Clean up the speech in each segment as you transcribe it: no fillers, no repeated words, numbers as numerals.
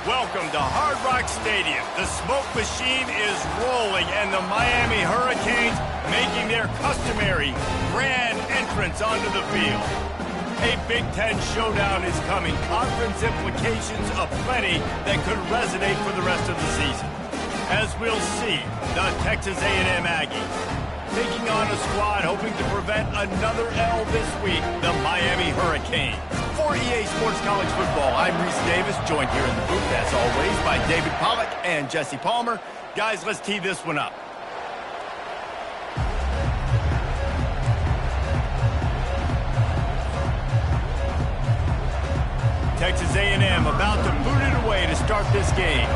Welcome to Hard Rock Stadium. The smoke machine is rolling, and the Miami Hurricanes making their customary grand entrance onto the field. A Big Ten showdown is coming. Conference implications aplenty that could resonate for the rest of the season. As we'll see, the Texas A&M Aggies taking on a squad hoping to prevent another L this week, the Miami Hurricanes. For EA Sports College Football, I'm Reese Davis, joined here in the booth, as always, by David Pollack and Jesse Palmer. Guys, let's tee this one up. Texas A&M about to boot it away to start this game.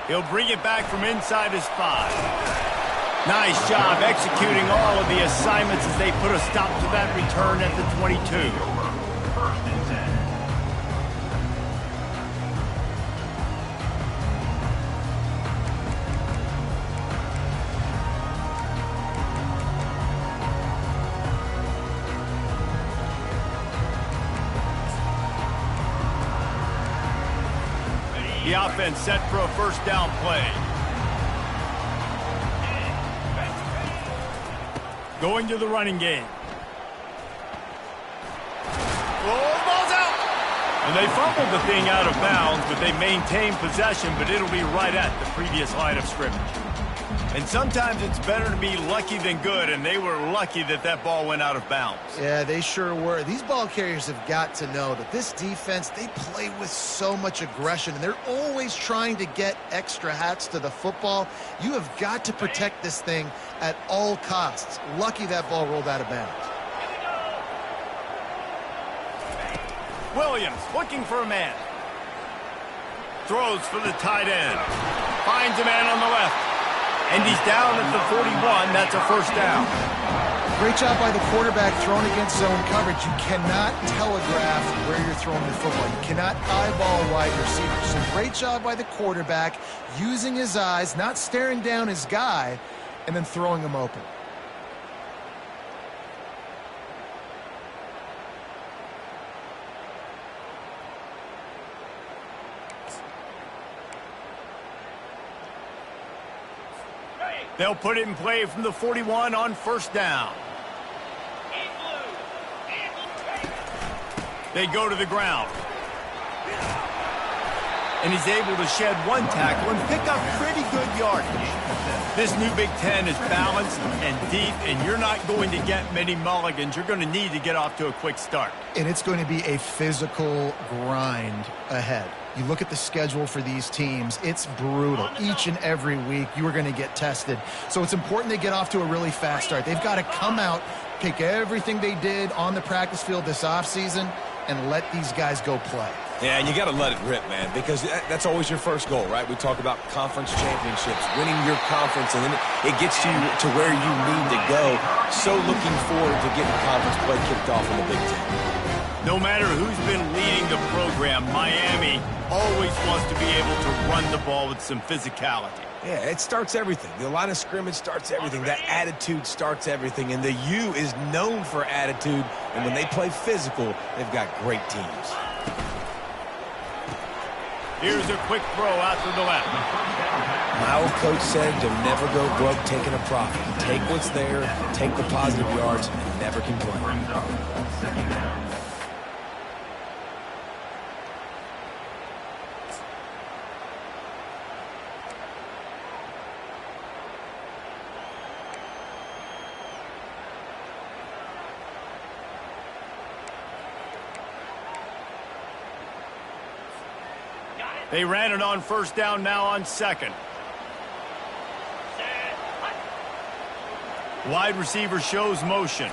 He'll bring it back from inside his 5. Nice job executing all of the assignments as they put a stop to that return at the 22. The offense set for a first down play. Going to the running game. Oh, ball's out! And they fumbled the thing out of bounds, but they maintained possession, but it'll be right at the previous line of scrimmage. And sometimes it's better to be lucky than good, and they were lucky that that ball went out of bounds. Yeah, they sure were. These ball carriers have got to know that this defense, they play with so much aggression, and they're always trying to get extra hats to the football. You have got to protect this thing at all costs. Lucky that ball rolled out of bounds. Williams looking for a man. Throws for the tight end. Finds a man on the left. And he's down at the 41. That's a first down. Great job by the quarterback throwing against zone coverage. You cannot telegraph where you're throwing the football. You cannot eyeball a wide receiver. So great job by the quarterback using his eyes, not staring down his guy, and then throwing him open. They'll put it in play from the 41 on first down. They go to the ground. And he's able to shed one tackle and pick up pretty good yardage. This new Big Ten is balanced and deep, and you're not going to get many mulligans. You're going to need to get off to a quick start. And it's going to be a physical grind ahead. You look at the schedule for these teams, it's brutal. Each and every week, you are going to get tested. So it's important they get off to a really fast start. They've got to come out, take everything they did on the practice field this offseason, and let these guys go play. Yeah, and you got to let it rip, man, because that's always your first goal, right? We talk about conference championships, winning your conference, and then it gets you to where you need to go. So looking forward to getting conference play kicked off in the Big Ten. No matter who's been leading the program, Miami always wants to be able to run the ball with some physicality. Yeah, it starts everything. The line of scrimmage starts everything. That attitude starts everything. And the U is known for attitude. And when they play physical, they've got great teams. Here's a quick throw out to the left. My old coach said to never go broke taking a profit. Take what's there, take the positive yards, and never complain. They ran it on first down, now on second. Wide receiver shows motion.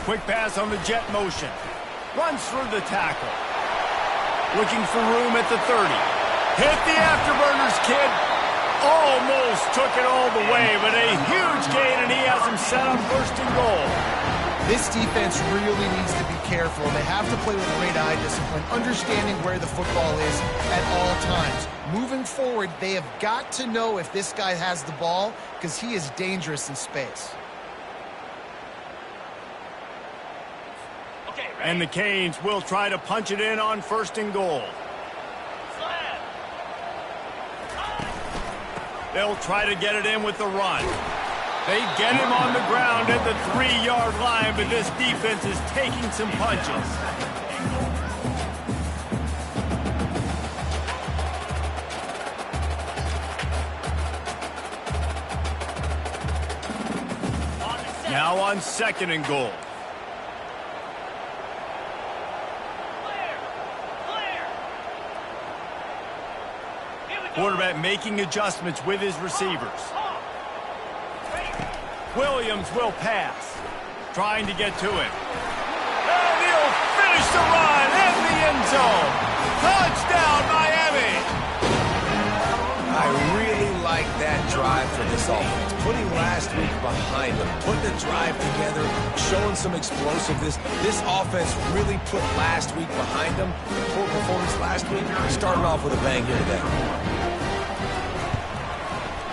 Quick pass on the jet motion. Runs through the tackle. Looking for room at the 30. Hit the afterburners, kid. Almost took it all the way, but a huge gain, and he has him set on first and goal. This defense really needs to be careful. They have to play with great eye discipline, understanding where the football is at all times. Moving forward, they have got to know if this guy has the ball, because he is dangerous in space. And the Canes will try to punch it in on 1st and goal. They'll try to get it in with the run. They get him on the ground at the 3-yard line, but this defense is taking some punches. Now on 2nd and goal. Quarterback making adjustments with his receivers. Williams will pass, trying to get to him. And he'll finish the run in the end zone. Touchdown, Miami! I really like that drive for this offense. Putting last week behind them, putting the drive together, showing some explosiveness. This offense really put last week behind them. The poor performance last week started off with a bang here today.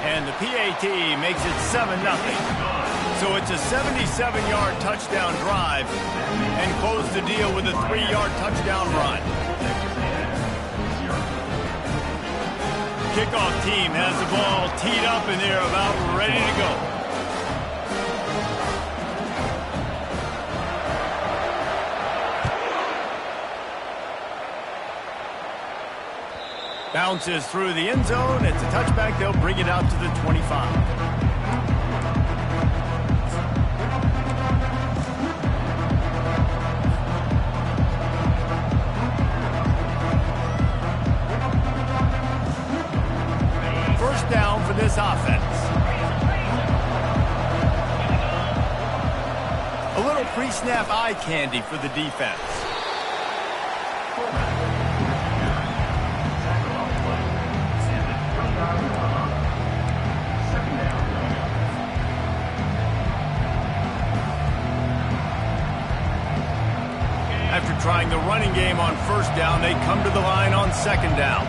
And the PAT makes it 7-0. So it's a 77-yard touchdown drive and close the deal with a 3-yard touchdown run. Kickoff team has the ball teed up and they're about ready to go. Bounces through the end zone. It's a touchback. They'll bring it out to the 25. First down for this offense. A little pre-snap eye candy for the defense. After trying the running game on 1st down, they come to the line on 2nd down.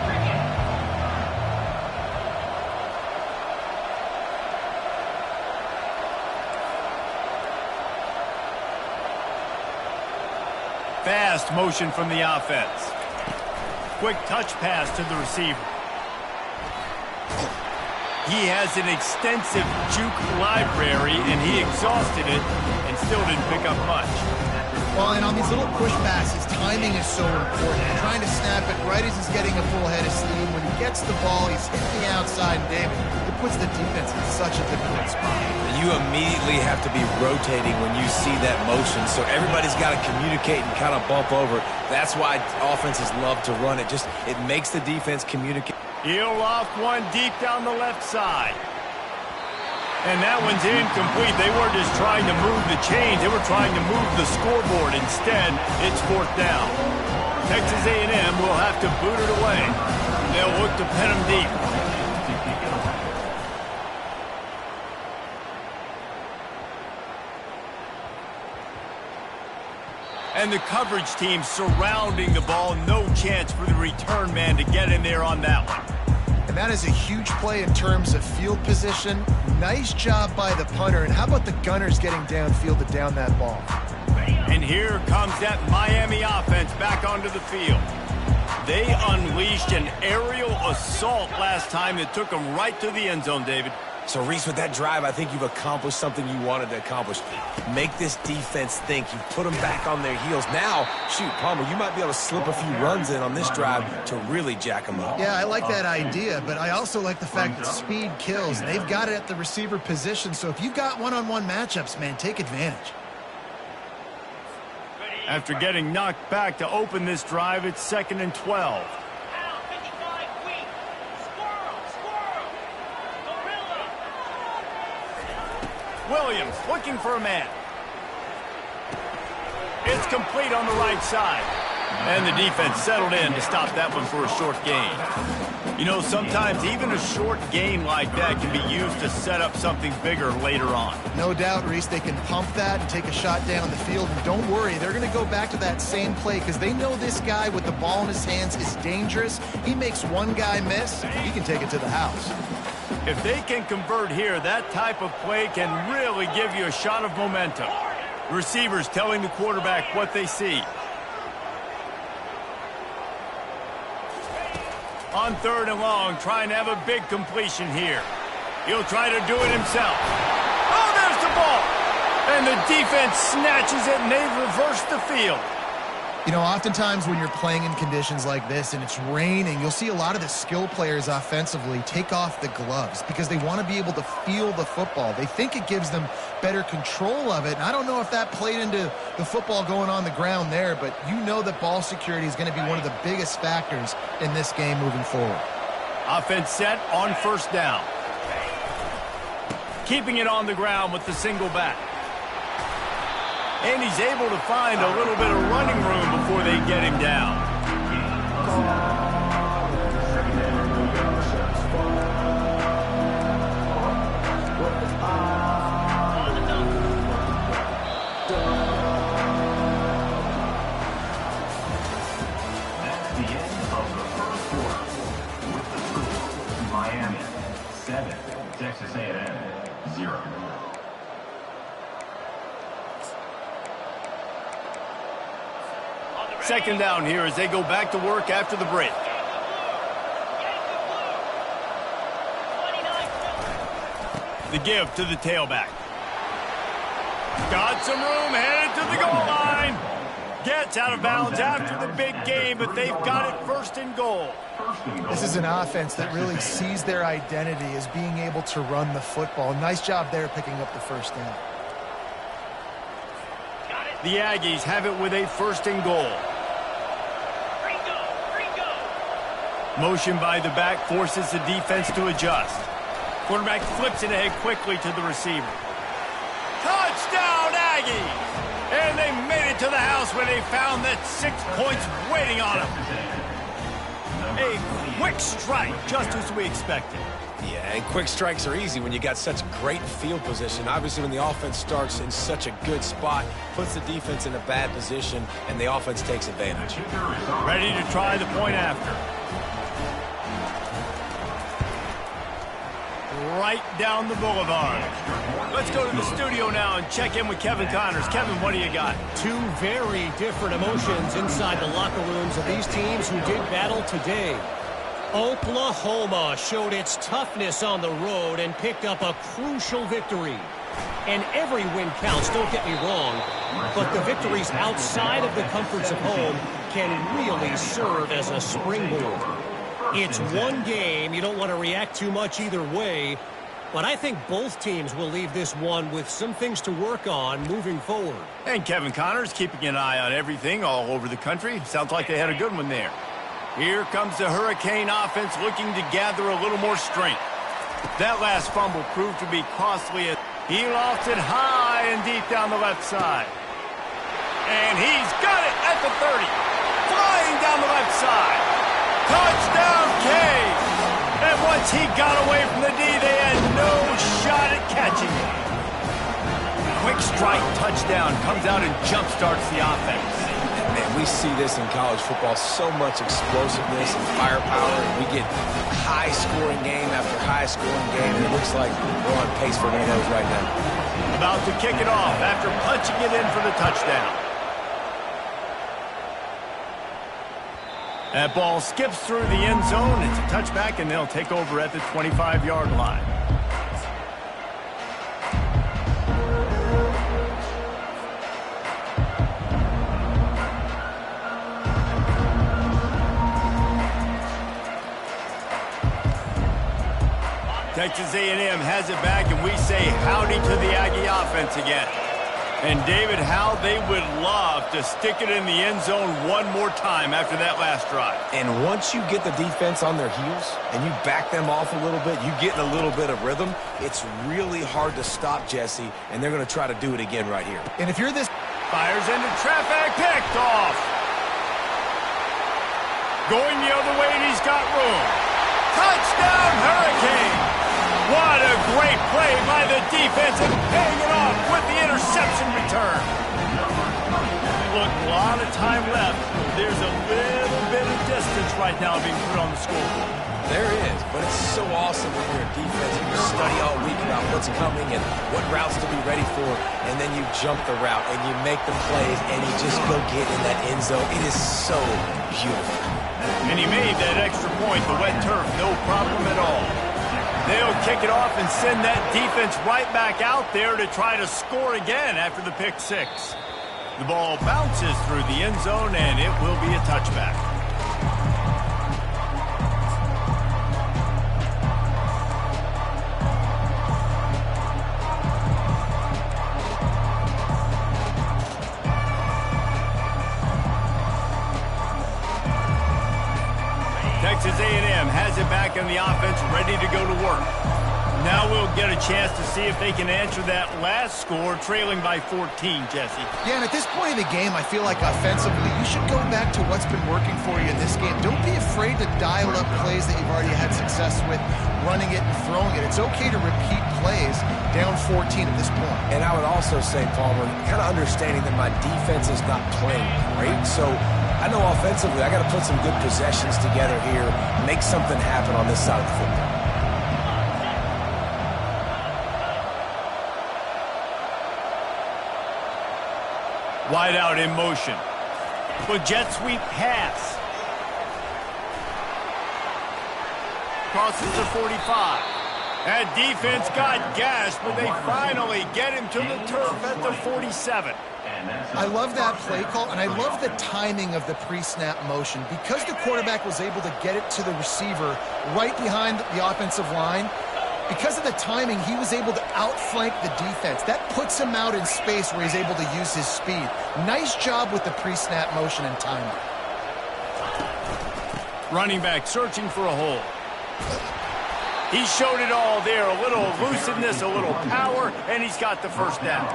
Fast motion from the offense. Quick touch pass to the receiver. He has an extensive juke library, and he exhausted it and still didn't pick up much. Well, and on these little push passes, timing is so important. Trying to snap it right as he's getting a full head of steam. When he gets the ball, he's hitting the outside, and David, it puts the defense in such a difficult spot. You immediately have to be rotating when you see that motion, so everybody's got to communicate and kind of bump over. That's why offenses love to run it. It makes the defense communicate. He'll loft one deep down the left side. And that one's incomplete. They weren't just trying to move the chains. They were trying to move the scoreboard. Instead, it's 4th down. Texas A&M will have to boot it away. They'll look to pin them deep. And the coverage team surrounding the ball. No chance for the return man to get in there on that one. And that is a huge play in terms of field position. Nice job by the punter. And how about the Gunners getting downfield to down that ball? And here comes that Miami offense back onto the field. They unleashed an aerial assault last time that took them right to the end zone, David. So, Reese, with that drive, I think you've accomplished something you wanted to accomplish. Make this defense think. You put them back on their heels. Now, shoot, Palmer, you might be able to slip a few runs in on this drive to really jack them up. Yeah, I like that idea, but I also like the fact that speed kills. They've got it at the receiver position, so if you've got one-on-one matchups, man, take advantage. After getting knocked back to open this drive, it's 2nd and 12. Williams looking for a man. It's complete on the right side. And the defense settled in to stop that one for a short gain. You know, sometimes even a short gain like that can be used to set up something bigger later on. No doubt, Reese, they can pump that and take a shot down the field. And don't worry, they're going to go back to that same play because they know this guy with the ball in his hands is dangerous. He makes one guy miss, he can take it to the house. If they can convert here, that type of play can really give you a shot of momentum. Receivers telling the quarterback what they see. On 3rd and long, trying to have a big completion here. He'll try to do it himself. Oh, there's the ball! And the defense snatches it, and they've reversed the field. You know, oftentimes when you're playing in conditions like this and it's raining, you'll see a lot of the skill players offensively take off the gloves because they want to be able to feel the football. They think it gives them better control of it. And I don't know if that played into the football going on the ground there, but you know that ball security is going to be one of the biggest factors in this game moving forward. Offense set on 1st down. Keeping it on the ground with the single back. And he's able to find a little bit of running room before they get him down. That's the end of the first quarter. With the score, Miami 7, Texas A&M 0. Second down here as they go back to work after the break. The give to the tailback. Got some room, headed to the goal line. Gets out of bounds after the big game, but they've got it 1st and goal. This is an offense that really sees their identity as being able to run the football. Nice job there picking up the 1st down. The Aggies have it with a 1st and goal. Motion by the back forces the defense to adjust. Quarterback flips it ahead quickly to the receiver. Touchdown, Aggies! And they made it to the house where they found that 6 points waiting on them. A quick strike, just as we expected. Yeah, and quick strikes are easy when you got such great field position. Obviously, when the offense starts in such a good spot, puts the defense in a bad position, and the offense takes advantage. Ready to try the point after. Right down the boulevard. Let's go to the studio now and check in with Kevin Connors. Kevin, what do you got? Two very different emotions inside the locker rooms of these teams who did battle today. Oklahoma showed its toughness on the road and picked up a crucial victory. And every win counts, don't get me wrong, but the victories outside of the comforts of home can really serve as a springboard. It's one game. You don't want to react too much either way, but I think both teams will leave this one with some things to work on moving forward. And Kevin Connors keeping an eye on everything all over the country. Sounds like they had a good one there. Here comes the Hurricane offense looking to gather a little more strength. That last fumble proved to be costly as he lost it high and deep down the left side. And he's got it at the 30. Flying down the left side. Touchdown, Cage! And once he got away from the D, they had no shot at catching it. Quick strike touchdown comes out and jump-starts the offense. Man, we see this in college football, so much explosiveness and firepower. We get high-scoring game after high-scoring game, and it looks like we're on pace for one of those right now. About to kick it off after punching it in for the touchdown. That ball skips through the end zone. It's a touchback, and they'll take over at the 25-yard line. Texas A&M has it back, and we say howdy to the Aggie offense again. And, David, how they would love to stick it in the end zone one more time after that last drive. And once you get the defense on their heels and you back them off a little bit, you get in a little bit of rhythm, it's really hard to stop Jesse, and they're going to try to do it again right here. And if you're this... Fires into traffic, picked off. Going the other way, and he's got room. Touchdown, Hurricane! What a great play by the defense and paying it off with the interception return. Look, a lot of time left. There's a little bit of distance right now being put on the scoreboard. There is, but it's so awesome when you're a defense and you study all week about what's coming and what routes to be ready for, and then you jump the route and you make the plays and you just go get in that end zone. It is so beautiful. And he made that extra point, the wet turf, no problem at all. They'll kick it off and send that defense right back out there to try to score again after the pick six. The ball bounces through the end zone, and it will be a touchback. Texas A&M has it back in the offense, ready to go to work. Now we'll get a chance to see if they can answer that last score, trailing by 14, Jesse. Yeah, and at this point in the game, I feel like offensively, you should go back to what's been working for you in this game. Don't be afraid to dial up plays that you've already had success with, running it and throwing it. It's okay to repeat plays down 14 at this point. And I would also say, Palmer, kind of understanding that my defense is not playing great, so I know offensively I got to put some good possessions together here, make something happen on this side of the football. Wide out in motion. With jet sweep pass. Crosses the 45. That defense got gashed, but they finally get him to the turf at the 47. I love that play call, and I love the timing of the pre-snap motion. Because the quarterback was able to get it to the receiver right behind the offensive line, because of the timing, he was able to outflank the defense. That puts him out in space where he's able to use his speed. Nice job with the pre-snap motion and timing. Running back searching for a hole. He showed it all there. A little elusiveness, a little power, and he's got the first down.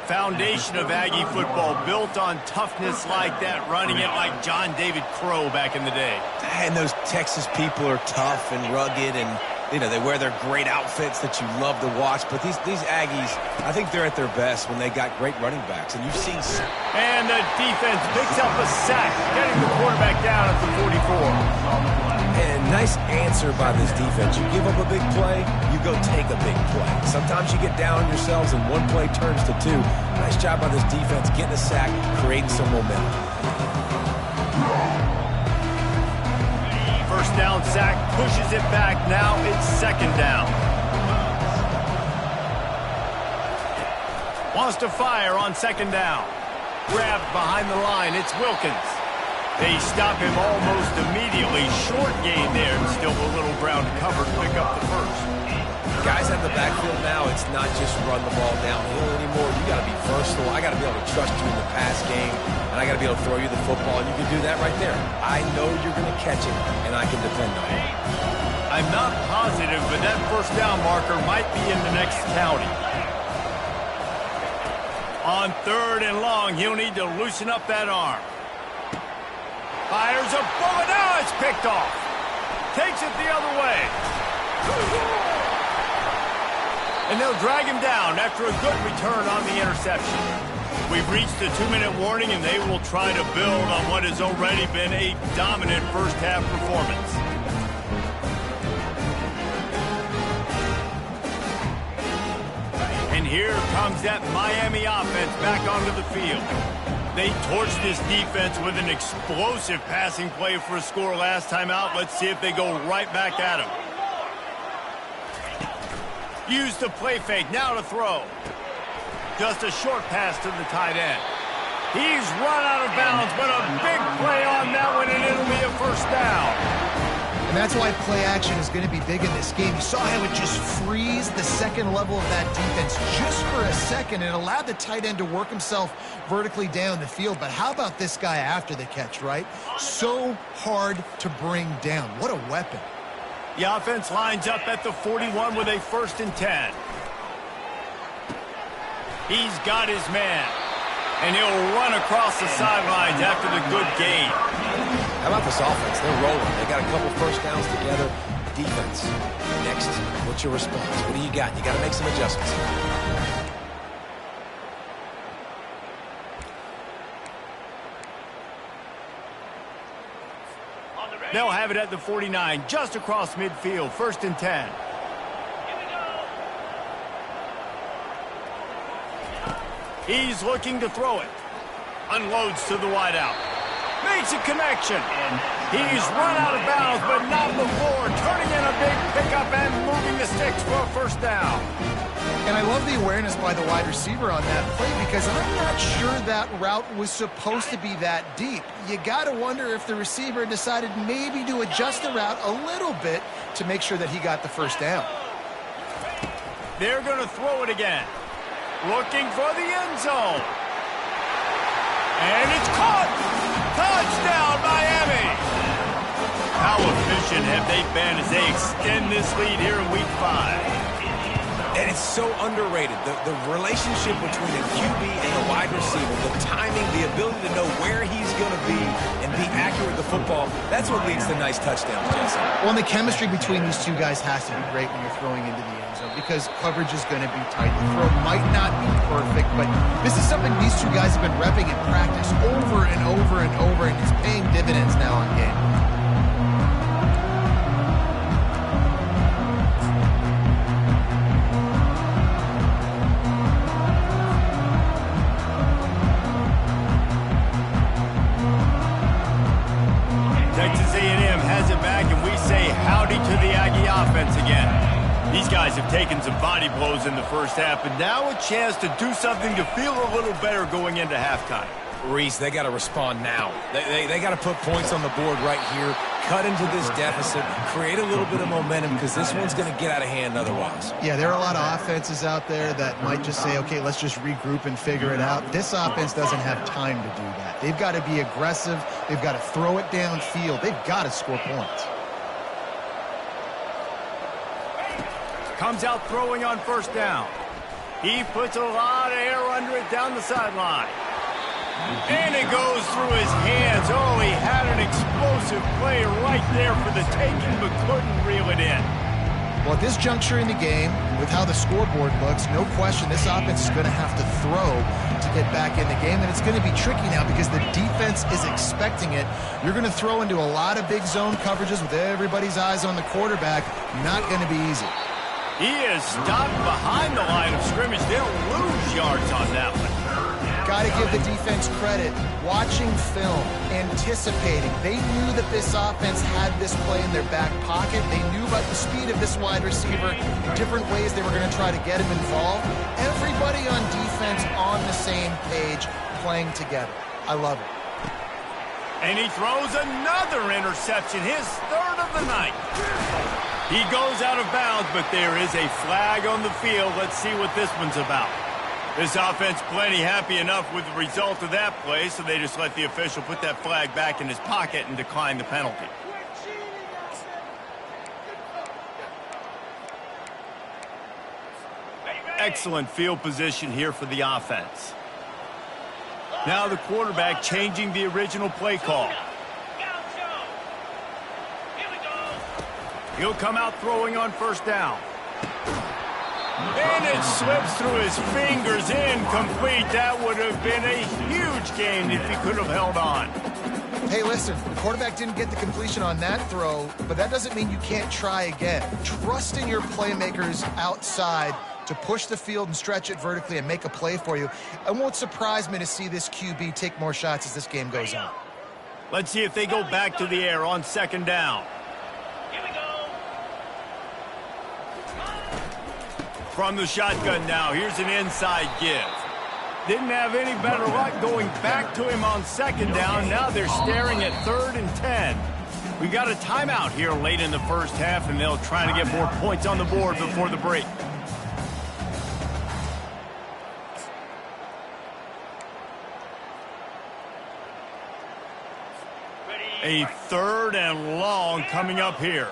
Foundation of Aggie football built on toughness like that, running it like John David Crow back in the day. And those Texas people are tough and rugged, and you know, they wear their great outfits that you love to watch. But these Aggies, I think they're at their best when they got great running backs. And you've seen... And the defense picks up a sack, getting the quarterback down at the 44. And nice answer by this defense. You give up a big play, you go take a big play. Sometimes you get down on yourselves and one play turns to two. Nice job by this defense, getting a sack, creating some momentum. First down sack, pushes it back. Now it's second down. Wants to fire on second down. Grabbed behind the line. It's Wilkins. They stop him almost immediately. Short gain there. Still a little ground cover to pick up the first. Guys out of the backfield now, it's not just run the ball downhill anymore. You got to be versatile. I got to be able to trust you in the pass game, and I got to be able to throw you the football, and you can do that right there. I know you're going to catch it, and I can depend on it. I'm not positive, but that first down marker might be in the next county. On third and long, he'll need to loosen up that arm. Fires a bullet. Now it's picked off. Takes it the other way. And they'll drag him down after a good return on the interception. We've reached the 2-minute warning, and they will try to build on what has already been a dominant first-half performance. And here comes that Miami offense back onto the field. They torched this defense with an explosive passing play for a score last time out. Let's see if they go right back at him. Use the play fake, now to throw. Just a short pass to the tight end. He's run out of bounds, but a big play on that one, and it'll be a first down. And that's why play action is going to be big in this game. You saw how it just freeze the second level of that defense just for a second and allowed the tight end to work himself vertically down the field. But how about this guy after the catch, right? So hard to bring down. What a weapon. The offense lines up at the 41 with a 1st and 10. He's got his man. And he'll run across the sidelines after the good gain. How about this offense? They're rolling. They got a couple first downs together. Defense. Next, what's your response? What do you got? You got to make some adjustments. On the They'll have it at the 49, just across midfield, 1st and 10. He's looking to throw it. Unloads to the wideout. Makes a connection. He's run out of bounds, but not before. Turning in a big pickup and moving the sticks for a 1st down. And I love the awareness by the wide receiver on that play because I'm not sure that route was supposed to be that deep. You got to wonder if the receiver decided maybe to adjust the route a little bit to make sure that he got the 1st down. They're going to throw it again. Looking for the end zone. And it's caught. Touchdown, Miami. How efficient have they been as they extend this lead here in Week 5? And it's so underrated. The relationship between a QB and a wide receiver, the timing, the ability to know where he's going to be and be accurate with the football, that's what leads to nice touchdowns, Jesse. Well, and the chemistry between these two guys has to be great when you're throwing into the end zone because coverage is going to be tight. The throw might not be perfect, but this is something these two guys have been repping in practice over and over and over, and it's paying dividends now on game. These guys have taken some body blows in the 1st half, but now a chance to do something to feel a little better going into halftime. Reese, they got to respond now. They got to put points on the board right here, cut into this deficit, create a little bit of momentum because this one's going to get out of hand otherwise. Yeah, there are a lot of offenses out there that might just say, okay, let's just regroup and figure it out. This offense doesn't have time to do that. They've got to be aggressive. They've got to throw it downfield. They've got to score points. Comes out throwing on 1st down. He puts a lot of air under it down the sideline. And it goes through his hands. Oh, he had an explosive play right there for the taking, but couldn't reel it in. Well, at this juncture in the game, with how the scoreboard looks, no question this offense is going to have to throw to get back in the game, and it's going to be tricky now because the defense is expecting it. You're going to throw into a lot of big zone coverages with everybody's eyes on the quarterback. Not going to be easy. He is stopped behind the line of scrimmage. They'll lose yards on that one. Got to give the defense credit. Watching film, anticipating. They knew that this offense had this play in their back pocket. They knew about the speed of this wide receiver, different ways they were going to try to get him involved. Everybody on defense on the same page, playing together. I love it. And he throws another interception, his 3rd of the night. He goes out of bounds, but there is a flag on the field. Let's see what this one's about. This offense plenty happy enough with the result of that play, so they just let the official put that flag back in his pocket and decline the penalty. Excellent field position here for the offense. Now the quarterback changing the original play call. He'll come out throwing on 1st down. And it slips through his fingers, incomplete. That would have been a huge gain if he could have held on. Hey, listen, the quarterback didn't get the completion on that throw, but that doesn't mean you can't try again. Trust in your playmakers outside to push the field and stretch it vertically and make a play for you. It won't surprise me to see this QB take more shots as this game goes on. Let's see if they go back to the air on 2nd down. From the shotgun now, here's an inside give. Didn't have any better luck going back to him on 2nd down. Now they're staring at 3rd and 10. We got a timeout here late in the 1st half, and they'll try to get more points on the board before the break. A 3rd and long coming up here.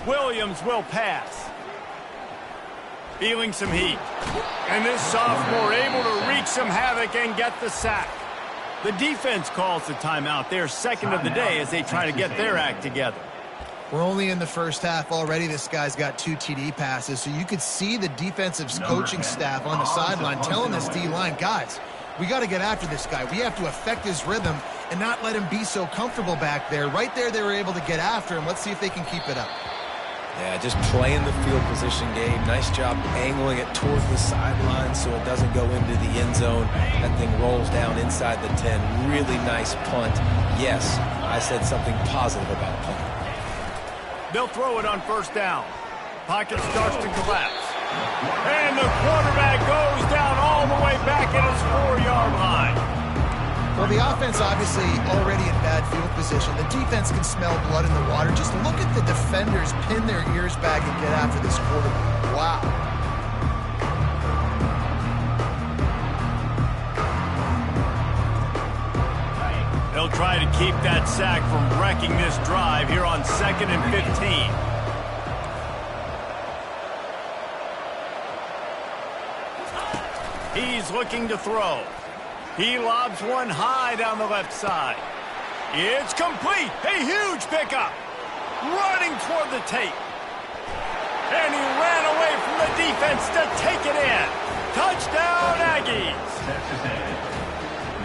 Williams will pass. Feeling some heat. And this sophomore able to wreak some havoc and get the sack. The defense calls the timeout. They're 2nd of the day as they try to get their act together. We're only in the 1st half already. This guy's got 2 TD passes, so you could see the defensive coaching staff on the sideline telling this D-line, guys, We got to get after this guy. We have to affect his rhythm and not let him be so comfortable back there. Right there, they were able to get after him. Let's see if they can keep it up. Yeah, just playing the field position game. Nice job angling it towards the sideline so it doesn't go into the end zone. That thing rolls down inside the 10. Really nice punt. Yes, I said something positive about punt. They'll throw it on first down. Pocket starts to collapse. And the quarterback goes down all the way back at his 4-yard line. Well, the offense obviously already in bad field position. The defense can smell blood in the water. Just look at the defenders pin their ears back and get after this quarterback. Wow. They'll try to keep that sack from wrecking this drive here on 2nd and 15. He's looking to throw. He lobs one high down the left side. It's complete. A huge pickup. Running toward the tape. And he ran away from the defense to take it in. Touchdown, Aggies.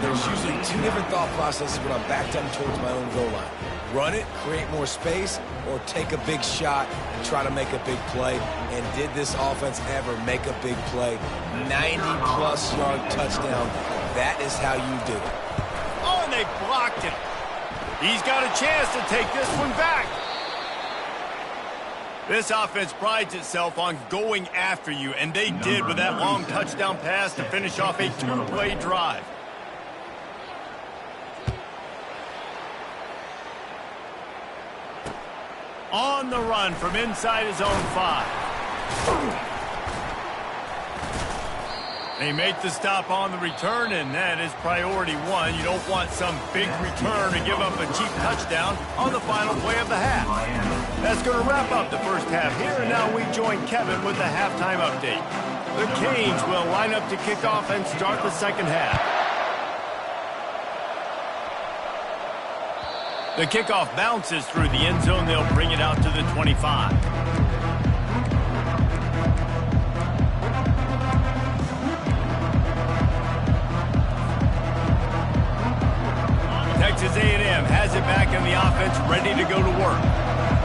There's usually two different thought processes when I'm backed up towards my own goal line. Run it, create more space, or take a big shot and try to make a big play. And did this offense ever make a big play? 90-plus yard touchdown. That is how you do it. Oh, and they blocked him. He's got a chance to take this one back. This offense prides itself on going after you, and they did with that long touchdown pass to finish off a 2-play drive. On the run from inside his own 5. They make the stop on the return, and that is priority 1. You don't want some big return to give up a cheap touchdown on the final play of the half. That's going to wrap up the first half here, and now we join Kevin with the halftime update. The Canes will line up to kick off and start the second half. The kickoff bounces through the end zone. They'll bring it out to the 25. Texas A&M has it back in the offense, ready to go to work.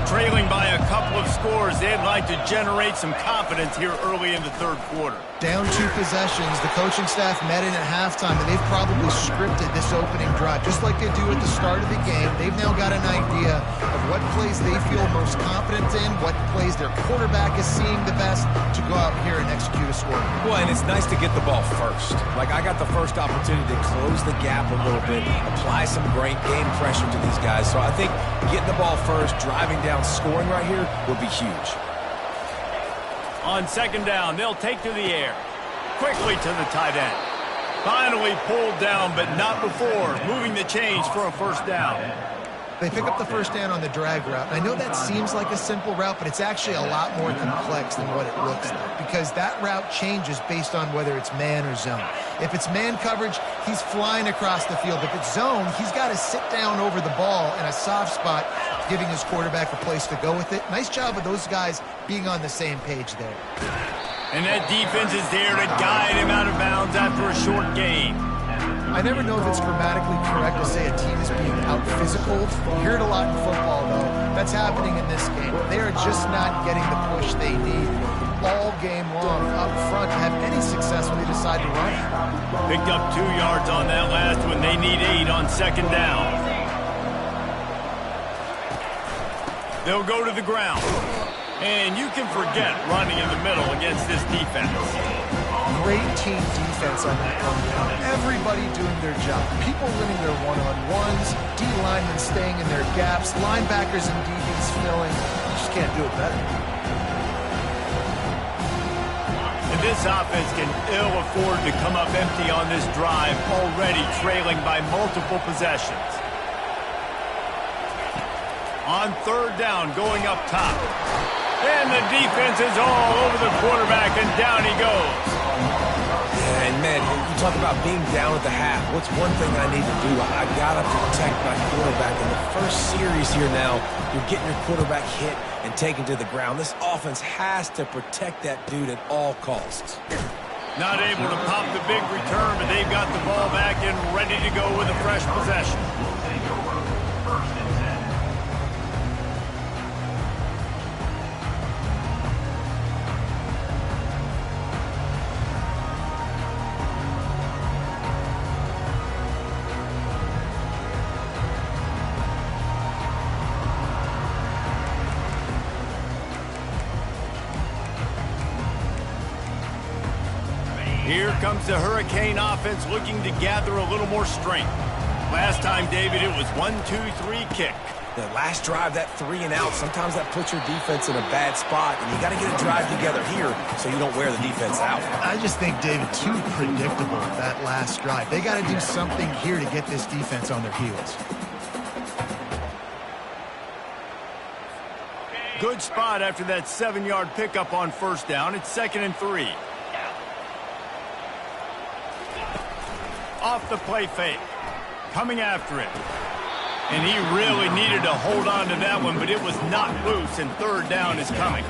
Trailing by a couple of scores, they'd like to generate some confidence here early in the third quarter. Down 2 possessions, the coaching staff met in at halftime, and they've probably scripted this opening drive. Just like they do at the start of the game, they've now got an idea of what plays they feel most confident in, what plays their quarterback is seeing the best to go out here and execute a score. Well, and it's nice to get the ball first. Like, I got the first opportunity to close the gap a little bit, apply some great game pressure to these guys. So I think getting the ball first, driving down, scoring right here would be huge. On second down, they'll take to the air. Quickly to the tight end. Finally pulled down, but not before moving the chains for a first down. They pick up the first down on the drag route. I know that seems like a simple route, but it's actually a lot more complex than what it looks like, because that route changes based on whether it's man or zone. If it's man coverage, he's flying across the field. If it's zone, he's got to sit down over the ball in a soft spot, giving his quarterback a place to go with it. Nice job of those guys being on the same page there. And that defense is there to guide him out of bounds after a short gain. I never know if it's grammatically correct to say a team is being out-physical. You hear it a lot in football, though. That's happening in this game. They are just not getting the push they need all game long up front to have any success when they decide to run. Picked up 2 yards on that last one. They need 8 on second down. They'll go to the ground. And you can forget running in the middle against this defense. Great team defense on that one. Everybody doing their job. People winning their one-on-ones, D-linemen staying in their gaps, linebackers and DBs filling. You just can't do it better. And this offense can ill afford to come up empty on this drive, already trailing by multiple possessions. On third down, going up top. And the defense is all over the quarterback, and down he goes. Yeah, and man, you talk about being down at the half. What's one thing I need to do? I got to protect my quarterback. In the first series here now, you're getting your quarterback hit and taken to the ground. This offense has to protect that dude at all costs. Not able to pop the big return, but they've got the ball back and ready to go with a fresh possession. Will take over. First and 10. Here comes the Hurricane offense looking to gather a little more strength. Last time, David, it was 1-2-3 kick. The last drive, that 3 and out, sometimes that puts your defense in a bad spot, and you got to get a drive together here so you don't wear the defense out. I just think, David, too predictable, that last drive. They got to do something here to get this defense on their heels. Good spot after that 7-yard pickup on first down. It's 2nd and 3. Off the play fake. Coming after it. And he really needed to hold on to that one, but it was not loose, and 3rd down is coming.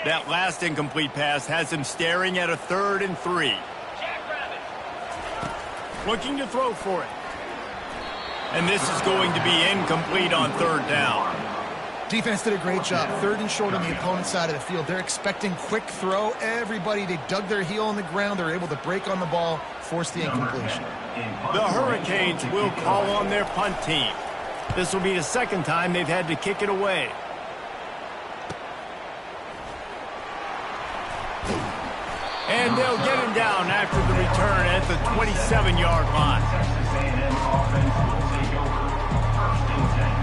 That last incomplete pass has him staring at a 3rd and 3. Looking to throw for it. And this is going to be incomplete on 3rd down. Defense did a great job. 3rd and short on the opponent's side of the field. They're expecting quick throw. Everybody, they dug their heel on the ground. They're able to break on the ball, force the incompletion. The Hurricanes will call on their punt team. This will be the 2nd time they've had to kick it away. And they'll get him down after the return at the 27-yard line. Texas A&M offense will take over. First and 10.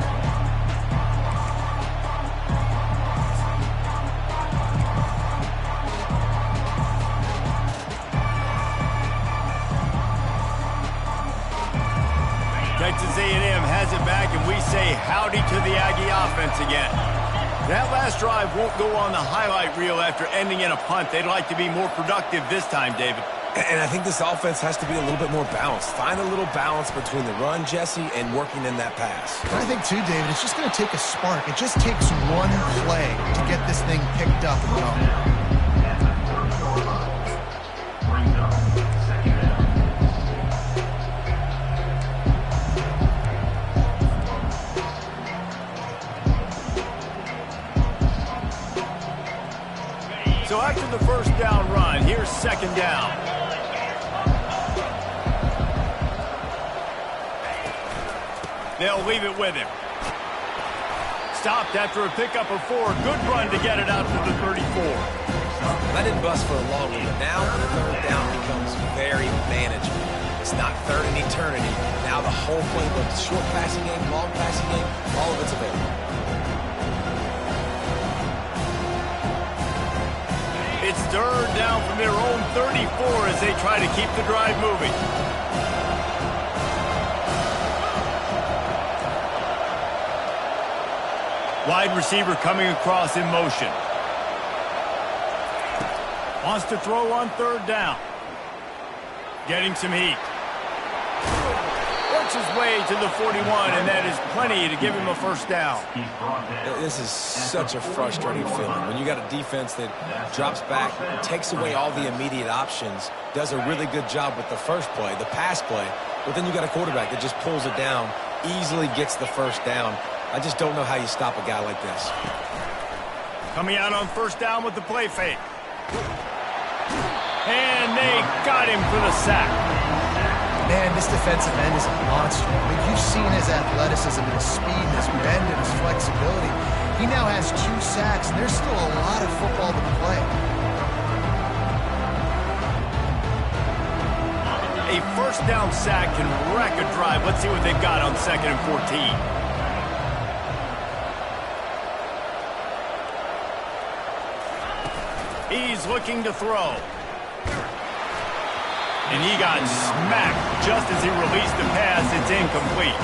Texas A&M has it back, and we say howdy to the Aggie offense again. That last drive won't go on the highlight reel after ending in a punt. They'd like to be more productive this time, David. And I think this offense has to be a little bit more balanced. Find a little balance between the run, Jesse, and working in that pass. I think, too, David, it's just going to take a spark. It just takes one play to get this thing picked up and going. Brings up 2nd down. So after the first down run, here's 2nd down. They'll leave it with him. Stopped after a pickup of 4. Good run to get it out to the 34. That didn't bust for a long one, but now the 3rd down becomes very manageable. It's not 3rd and eternity. Now the whole playbook, short passing game, long passing game, all of it's available. It's 3rd down from their own 34 as they try to keep the drive moving. Wide receiver coming across in motion. Wants to throw on 3rd down. Getting some heat. Works his way to the 41, and that is plenty to give him a first down. He's brought down. This is such a frustrating feeling. When you got a defense that drops back, takes away all the immediate options, does a really good job with the first play, the pass play, but then you got a quarterback that just pulls it down, easily gets the first down. I just don't know how you stop a guy like this. Coming out on 1st down with the play fake. And they got him for the sack. Man, this defensive end is a monster. I mean, you've seen his athleticism and his speed, his bend, and his flexibility. He now has 2 sacks, and there's still a lot of football to play. A first down sack can wreck a drive. Let's see what they've got on 2nd and 14. He's looking to throw. And he got smacked just as he released the pass. It's incomplete.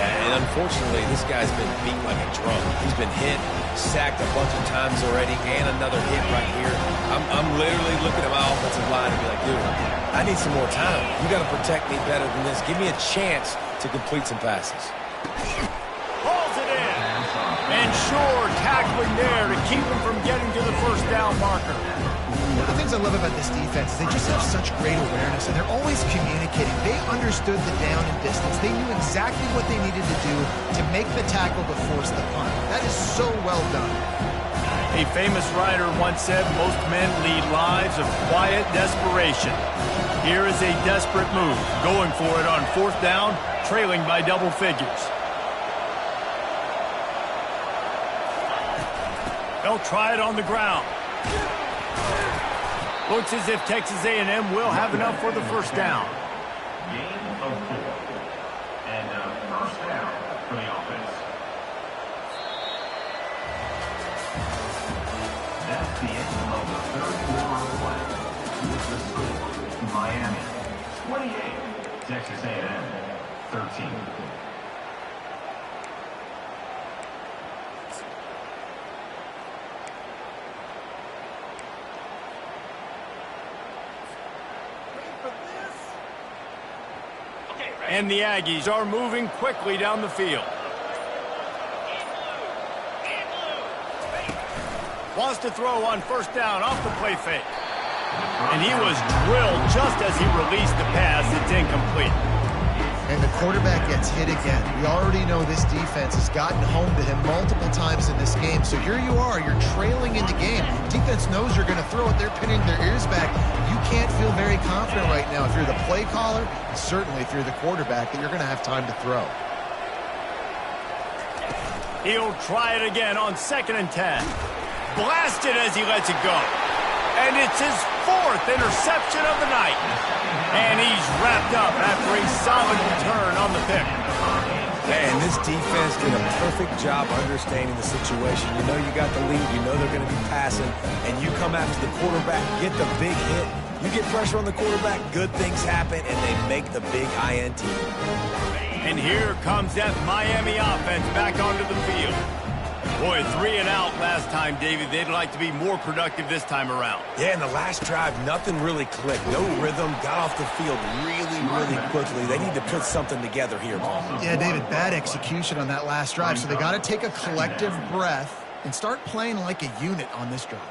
Yeah, and unfortunately, this guy's been beat like a drum. He's been hit, sacked a bunch of times already, and another hit right here. I'm literally looking at my offensive line and be like, dude, I need some more time. You got to protect me better than this. Give me a chance to complete some passes. Pulls it in. And sure, tackling there to keep him from getting to the first down marker. One of the things I love about this defense is they just have such great awareness, and they're always communicating. They understood the down and distance. They knew exactly what they needed to do to make the tackle to force the punt. That is so well done. A famous writer once said, most men lead lives of quiet desperation. Here is a desperate move, going for it on fourth down, trailing by double figures. They'll try it on the ground. Looks as if Texas A&M will have enough for the first down. Gain of 4. And first down for the offense. That's the end of the third quarter of play. With the score, Miami 28, Texas A&M 13. And the Aggies are moving quickly down the field. Wants to throw on first down off the play fake. And he was drilled just as he released the pass. It's incomplete. And the quarterback gets hit again. We already know this defense has gotten home to him multiple times in this game. So here you are, you're trailing in the game. Defense knows you're going to throw it. They're pinning their ears back. You can't feel very confident right now if you're the play caller, and certainly if you're the quarterback, that you're going to have time to throw. He'll try it again on 2nd and 10. Blasted as he lets it go. And it's his 4th interception of the night. And he's wrapped up after a solid return on the pick. Man, this defense did a perfect job understanding the situation. You know you got the lead. You know they're going to be passing. And you come after the quarterback, get the big hit. You get pressure on the quarterback, good things happen, and they make the big INT. And here comes that Miami offense back onto the field. Boy, 3 and out last time, David. They'd like to be more productive this time around. Yeah, in the last drive, nothing really clicked. No rhythm, got off the field really quickly. They need to put something together here, Paul. Yeah, David, bad execution on that last drive. So they got to take a collective breath and start playing like a unit on this drive.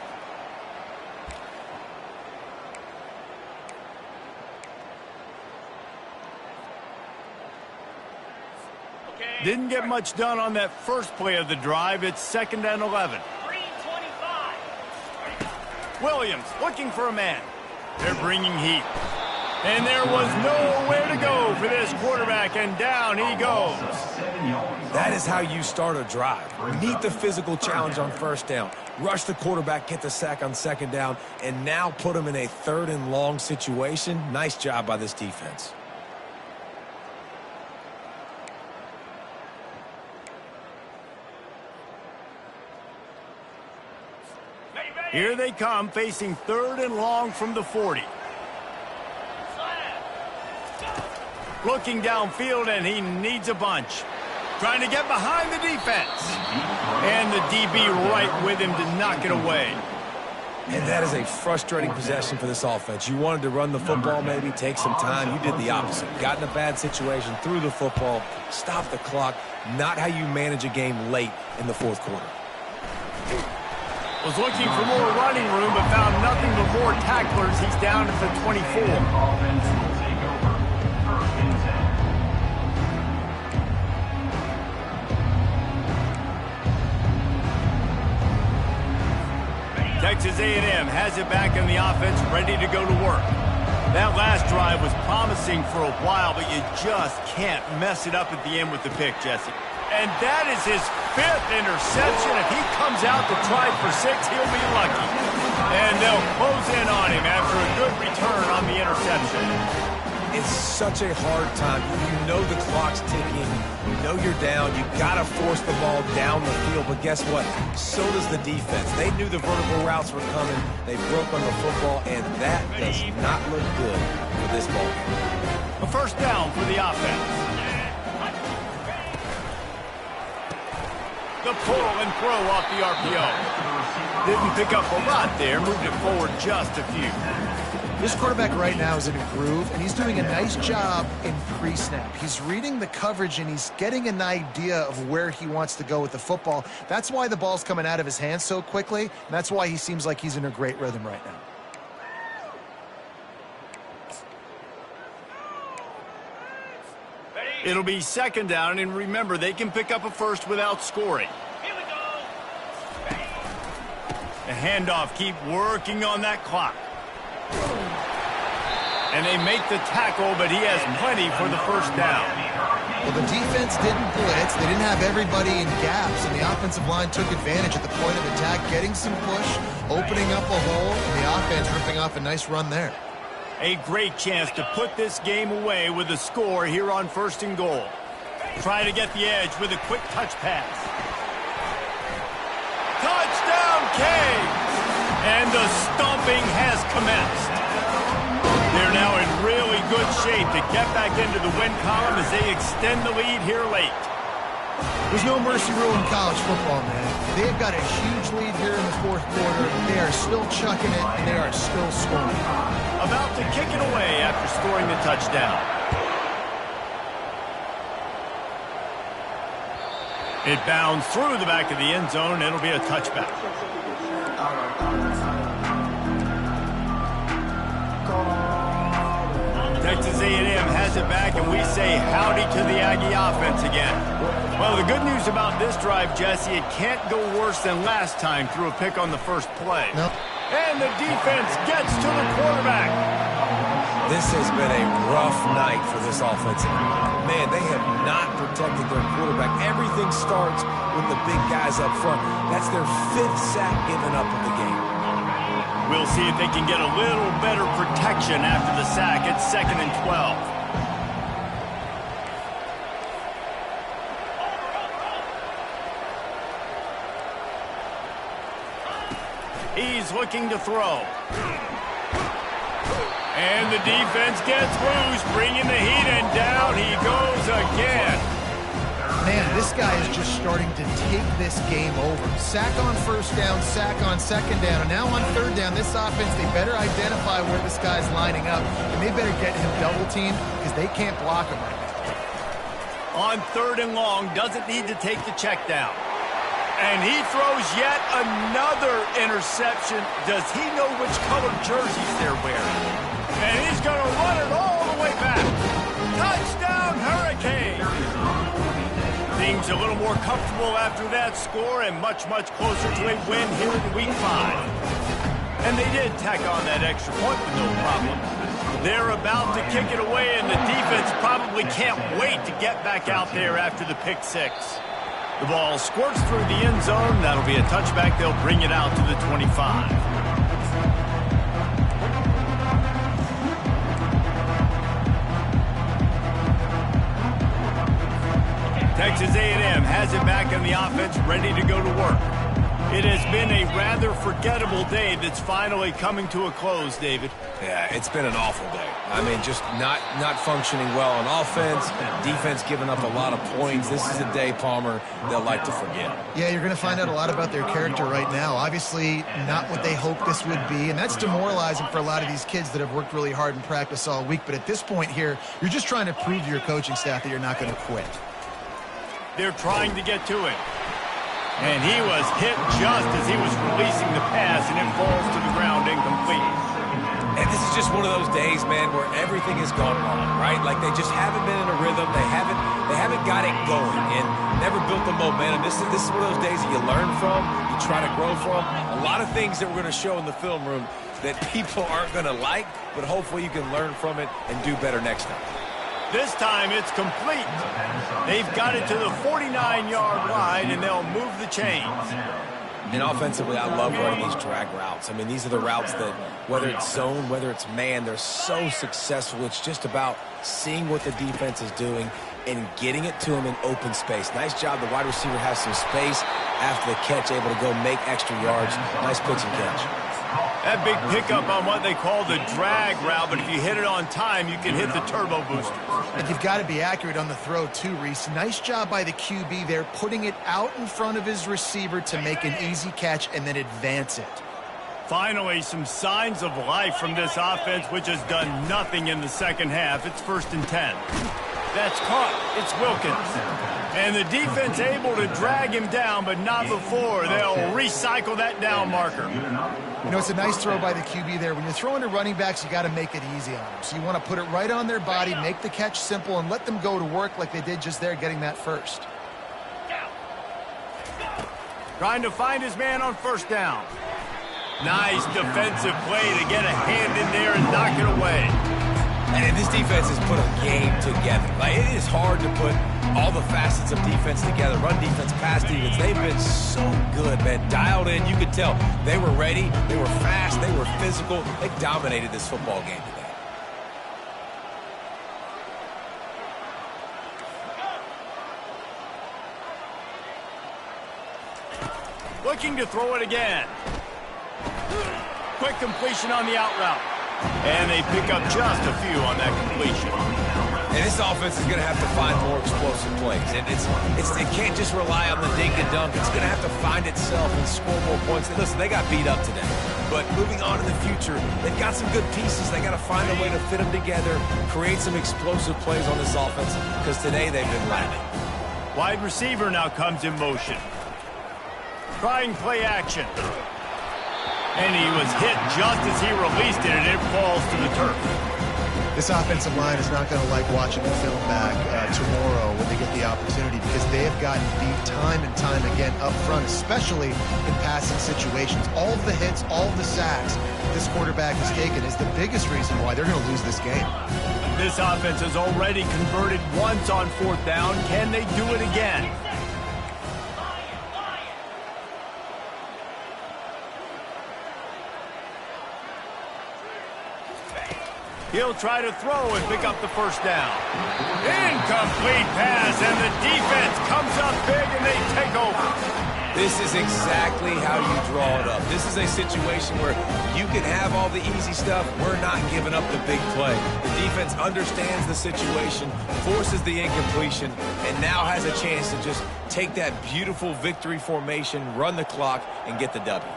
Didn't get much done on that first play of the drive. It's 2nd and 11. Williams looking for a man. They're bringing heat. And there was nowhere to go for this quarterback, and down he goes. That is how you start a drive. Meet the physical challenge on first down. Rush the quarterback, get the sack on 2nd down, and now put him in a 3rd and long situation. Nice job by this defense. Here they come, facing 3rd and long from the 40. Looking downfield, and he needs a bunch. Trying to get behind the defense. And the DB right with him to knock it away. And that is a frustrating possession for this offense. You wanted to run the football, maybe take some time. You did the opposite. Got in a bad situation, threw the football, stopped the clock. Not how you manage a game late in the 4th quarter. Was looking for more running room, but found nothing but more tacklers. He's down at the 24. Offense will take over 1st and 10. Texas A&M has it back in the offense, ready to go to work. That last drive was promising for a while, but you just can't mess it up at the end with the pick, Jesse. And that is his 5th interception. If he comes out to try for 6, he'll be lucky. And they'll close in on him after a good return on the interception. It's such a hard time. You know the clock's ticking. You know you're down. You got to force the ball down the field. But guess what? So does the defense. They knew the vertical routes were coming. They broke on the football, and that does not look good for this ball game. A first down for the offense. The pull and throw off the RPO. Didn't pick up a lot there, moved it forward just a few. This quarterback right now is in a groove, and he's doing a nice job in pre-snap. He's reading the coverage, and he's getting an idea of where he wants to go with the football. That's why the ball's coming out of his hands so quickly, and that's why he seems like he's in a great rhythm right now. It'll be second down, and remember, they can pick up a first without scoring. The handoff, keep working on that clock. And they make the tackle, but he has plenty for the first down. Well, the defense didn't blitz. They didn't have everybody in gaps, and the offensive line took advantage at the point of attack, getting some push, opening up a hole, and the offense ripping off a nice run there. A great chance to put this game away with a score here on 1st and goal. Try to get the edge with a quick touch pass. Touchdown, Canes! And the stomping has commenced. They're now in really good shape to get back into the win column as they extend the lead here late. There's no mercy rule in college football, man. They've got a huge lead here in the 4th quarter. They are still chucking it, and they are still scoring. About to kick it away after scoring the touchdown. It bounds through the back of the end zone. It'll be a touchback. Texas A&M has it back, and we say howdy to the Aggie offense again. Well, the good news about this drive, Jesse, it can't go worse than last time through a pick on the first play. Nope. And the defense gets to the quarterback. This has been a rough night for this offensive line. Man, they have not protected their quarterback. Everything starts with the big guys up front. That's their 5th sack given up of the game. We'll see if they can get a little better protection after the sack. It's 2nd and 12. He's looking to throw. And the defense gets loose, bringing the heat, and down he goes again. Man, this guy is just starting to take this game over. Sack on 1st down, sack on 2nd down, and now on 3rd down, this offense, they better identify where this guy's lining up, and they better get him double-teamed because they can't block him right now. On 3rd and long, doesn't need to take the check down. And he throws yet another interception. Does he know which colored jerseys they're wearing? And he's going to run it all the way back. Touchdown, Hurricane! Seems a little more comfortable after that score and much, much closer to a win here in Week 5. And they did tack on that extra point with no problem. They're about to kick it away, and the defense probably can't wait to get back out there after the pick 6. The ball squirts through the end zone. That'll be a touchback. They'll bring it out to the 25. Texas A&M has it back on the offense, ready to go to work. It has been a rather forgettable day that's finally coming to a close, David. Yeah, it's been an awful day. I mean, just not functioning well on offense, defense giving up a lot of points. This is a day, Palmer, they'll like to forget. Yeah, you're going to find out a lot about their character right now. Obviously, not what they hoped this would be, and that's demoralizing for a lot of these kids that have worked really hard in practice all week. But at this point here, you're just trying to prove to your coaching staff that you're not going to quit. They're trying to get to it. And he was hit just as he was releasing the pass, and it falls to the ground incomplete. And this is just one of those days, man, where everything has gone wrong, right? Like they just haven't been in a rhythm. They haven't got it going and never built the momentum. This is one of those days that you learn from, you try to grow from. A lot of things that we're going to show in the film room that people aren't going to like, but hopefully you can learn from it and do better next time. This time it's complete. They've got it to the 49-yard line, and they'll move the chains. And offensively, I love running these drag routes. I mean, these are the routes that, whether it's zone, whether it's man, they're so successful. It's just about seeing what the defense is doing and getting it to them in open space. Nice job. The wide receiver has some space after the catch, able to go make extra yards. Nice pitch and catch. That big pickup on what they call the drag route, but if you hit it on time, you can hit the turbo booster. And you've got to be accurate on the throw too, Reese. Nice job by the QB there, putting it out in front of his receiver to make an easy catch and then advance it. Finally, some signs of life from this offense, which has done nothing in the second half. It's 1st and 10. That's caught. It's Wilkins. And the defense able to drag him down, but not before. They'll recycle that down marker. You know, it's a nice throw by the QB there. When you're throwing to running backs, you got to make it easy on them. So you want to put it right on their body, make the catch simple, and let them go to work like they did just there, getting that first. Trying to find his man on 1st down. Nice defensive play to get a hand in there and knock it away. And this defense has put a game together. Like, it is hard to put all the facets of defense together. Run defense, pass defense. They've been so good, man. Dialed in. You could tell they were ready. They were fast. They were physical. They dominated this football game today. Looking to throw it again. Quick completion on the out route. And they pick up just a few on that completion. And this offense is going to have to find more explosive plays. And it can't just rely on the dink and dunk. It's going to have to find itself and score more points. And listen, they got beat up today. But moving on in the future, they've got some good pieces. They got to find a way to fit them together, create some explosive plays on this offense, because today they've been lacking. Wide receiver now comes in motion. Trying play action. And he was hit just as he released it, and it falls to the turf. This offensive line is not going to like watching the film back tomorrow when they get the opportunity, because they have gotten beat time and time again up front, especially in passing situations. All of the hits, all of the sacks this quarterback has taken is the biggest reason why they're going to lose this game. This offense has already converted once on 4th down. Can they do it again? He'll try to throw and pick up the 1st down. Incomplete pass, and the defense comes up big, and they take over. This is exactly how you draw it up. This is a situation where you can have all the easy stuff. We're not giving up the big play. The defense understands the situation, forces the incompletion, and now has a chance to just take that beautiful victory formation, run the clock, and get the W.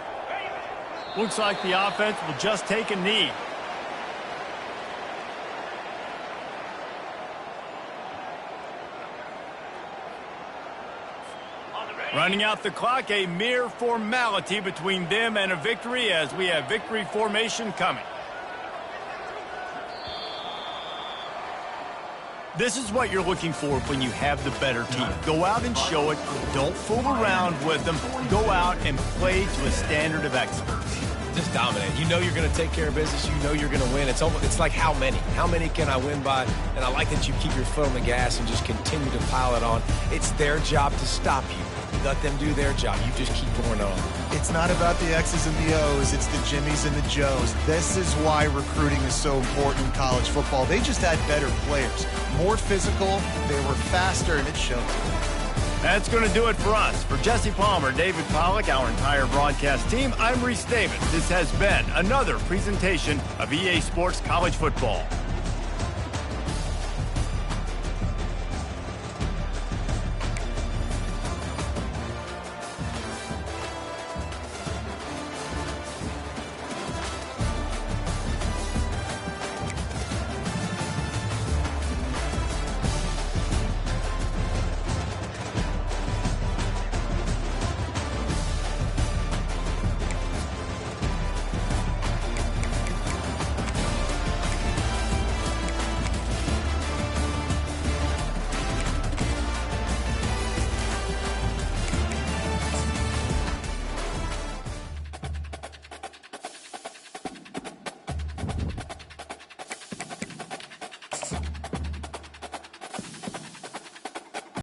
Looks like the offense will just take a knee. Running out the clock, a mere formality between them and a victory, as we have victory formation coming. This is what you're looking for when you have the better team. Go out and show it. Don't fool around with them. Go out and play to a standard of excellence. Just dominate. You know you're going to take care of business. You know you're going to win. It's like how many? How many can I win by? And I like that you keep your foot on the gas and just continue to pile it on. It's their job to stop you. Let them do their job. You just keep going on. It's not about the X's and the O's. It's the Jimmies and the Joes. This is why recruiting is so important in college football. They just had better players. More physical. They were faster, and it showed. That's going to do it for us. For Jesse Palmer, David Pollack, our entire broadcast team, I'm Reese Davis. This has been another presentation of EA Sports College Football.